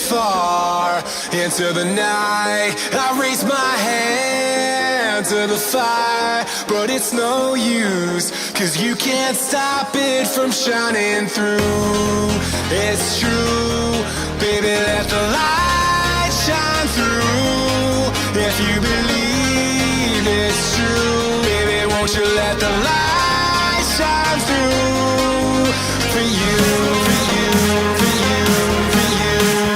far into the night. I raise my hand to the fire, but it's no use, 'cause you can't stop it from shining through. It's true, baby, let the light shine through. If you believe it's true, baby, won't you let the light shine through for you, for you, for you, for you,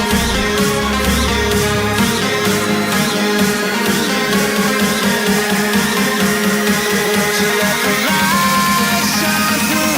for you, for you, for you, for you, won't you let the light shine through?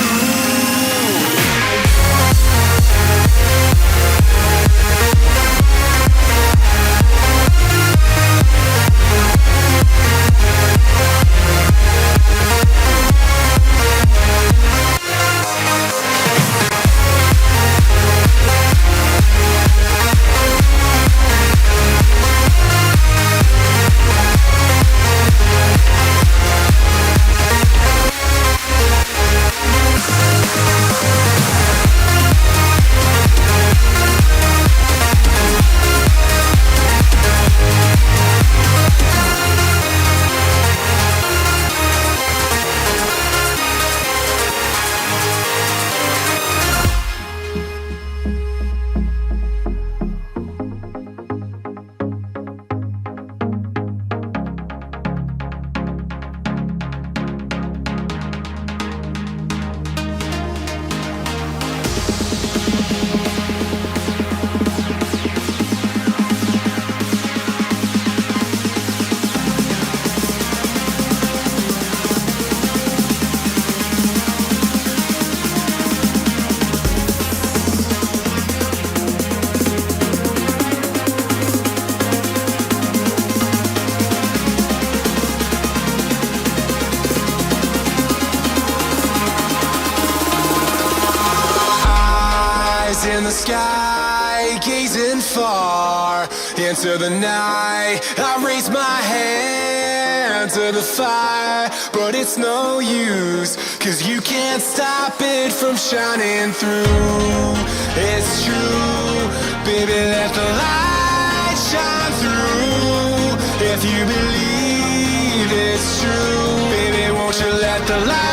In the sky, gazing far into the night. I raise my hand to the fire, but it's no use, 'cause you can't stop it from shining through. It's true, baby, let the light shine through. If you believe it's true, baby, won't you let the light